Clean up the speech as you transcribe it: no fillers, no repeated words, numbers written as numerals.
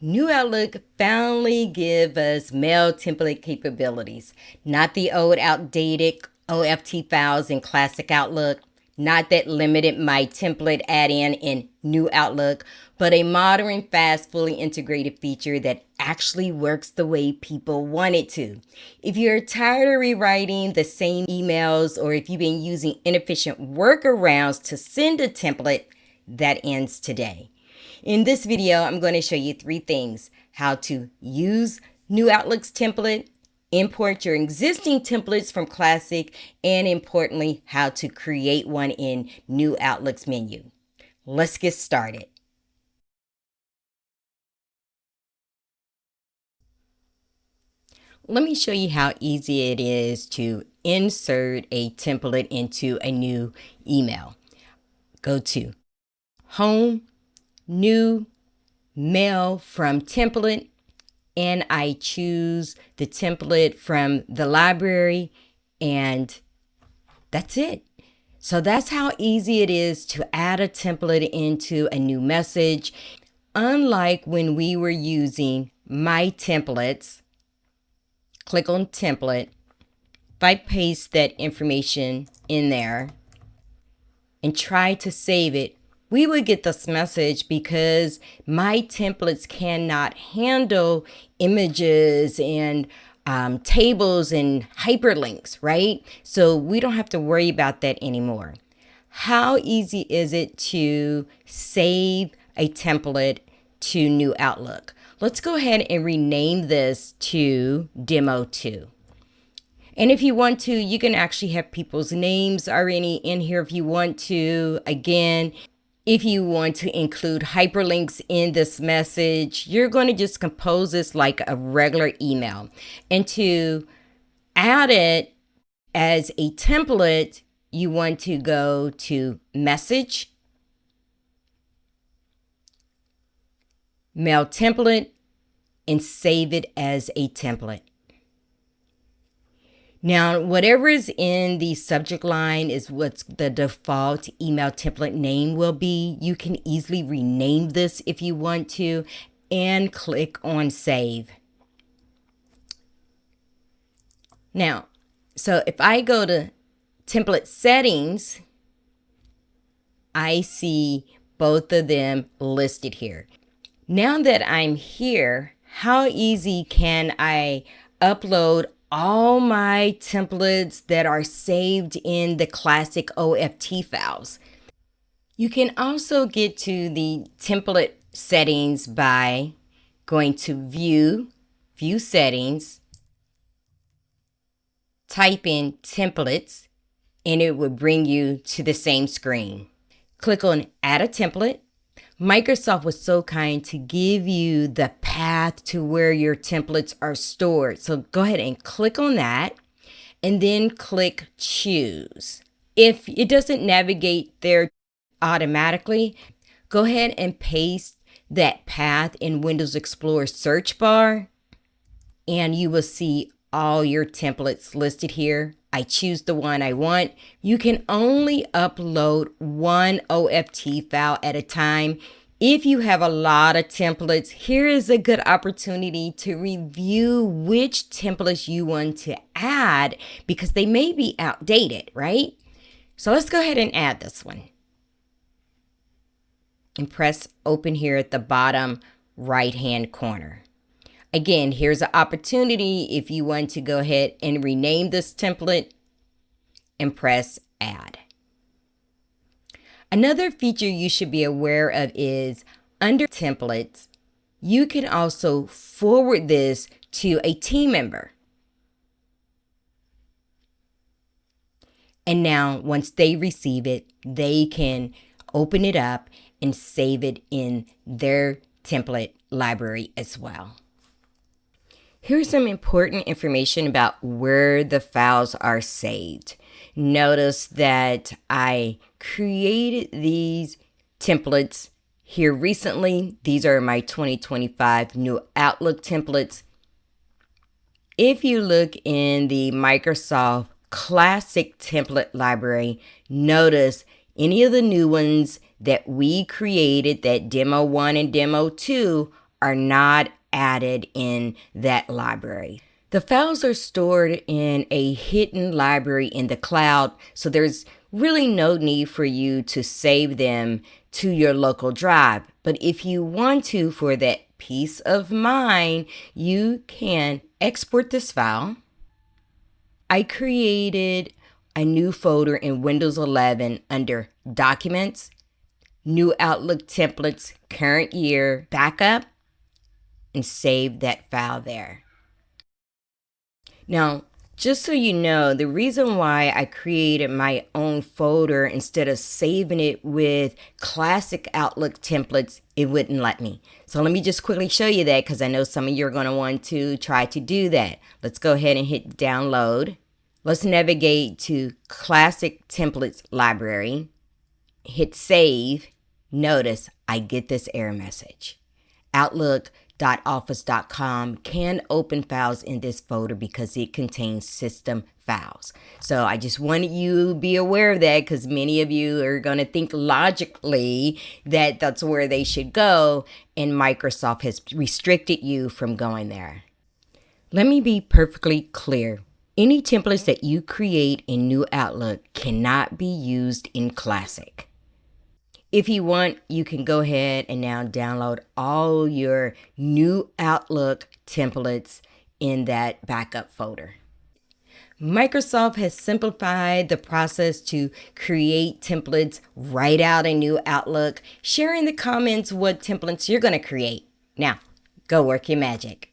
New Outlook finally give us mail template capabilities, not the old outdated OFT files in Classic Outlook, not that limited My Template add-in in New Outlook, but a modern, fast, fully integrated feature that actually works the way people want it to. If you're tired of rewriting the same emails, or if you've been using inefficient workarounds to send a template, that ends today. In this video, I'm going to show you 3 things: how to use New Outlook's template, import your existing templates from Classic, and importantly, how to create one in New Outlook's menu. Let's get started. Let me show you how easy it is to insert a template into a new email. Go to Home, New, Mail from Template, and I choose the template from the library, and that's it. So that's how easy it is to add a template into a new message. Unlike when we were using My Templates, click on Template. If I paste that information in there and try to save it, we would get this message because My Templates cannot handle images and tables and hyperlinks, right? So we don't have to worry about that anymore. How easy is it to save a template to New Outlook? Let's go ahead and rename this to Demo 2. And if you want to, you can actually have people's names already in here if you want to. Again, if you want to include hyperlinks in this message, you're going to just compose this like a regular email. And to add it as a template, you want to go to Message, Mail Template, and save it as a template. Now, whatever is in the subject line is what the default email template name will be. You can easily rename this if you want to, and click on Save. Now, so if I go to Template Settings, I see both of them listed here. Now that I'm here, how easy can I upload all my templates that are saved in the Classic OFT files? You can also get to the template settings by going to View Settings, type in Templates, and it will bring you to the same screen. Click on Add a Template. Microsoft was so kind to give you the path to where your templates are stored. So go ahead and click on that and then click Choose. If it doesn't navigate there automatically, go ahead and paste that path in Windows Explorer search bar and you will see all your templates listed here. I choose the one I want. You can only upload one OFT file at a time. If you have a lot of templates, here is a good opportunity to review which templates you want to add because they may be outdated, right? So let's go ahead and add this one. And press Open here at the bottom right-hand corner. Again, here's an opportunity if you want to go ahead and rename this template and press Add. Another feature you should be aware of is under Templates, you can also forward this to a team member. And now once they receive it, they can open it up and save it in their template library as well. Here's some important information about where the files are saved. Notice that I created these templates here recently. These are my 2025 New Outlook templates. If you look in the Microsoft Classic template library, notice any of the new ones that we created, that Demo 1 and Demo 2, are not added in that library. The files are stored in a hidden library in the cloud, so there's really no need for you to save them to your local drive. But if you want to, for that peace of mind, you can export this file. I created a new folder in Windows 11 under Documents, New Outlook Templates, Current Year, Backup, and save that file there. Now, just so you know, the reason why I created my own folder instead of saving it with classic Outlook templates, it wouldn't let me. So let me just quickly show you that, because I know some of you are going to want to try to do that. Let's go ahead and hit download. Let's navigate to Classic Templates Library. Hit save. Notice I get this error message. Outlook.office.com can open files in this folder because it contains system files. So I just wanted you to be aware of that, because many of you are going to think logically that that's where they should go, and Microsoft has restricted you from going there. Let me be perfectly clear. Any templates that you create in New Outlook cannot be used in Classic. If you want, you can go ahead and now download all your New Outlook templates in that backup folder. Microsoft has simplified the process to create templates right out in New Outlook. Share in the comments what templates you're going to create. Now, go work your magic.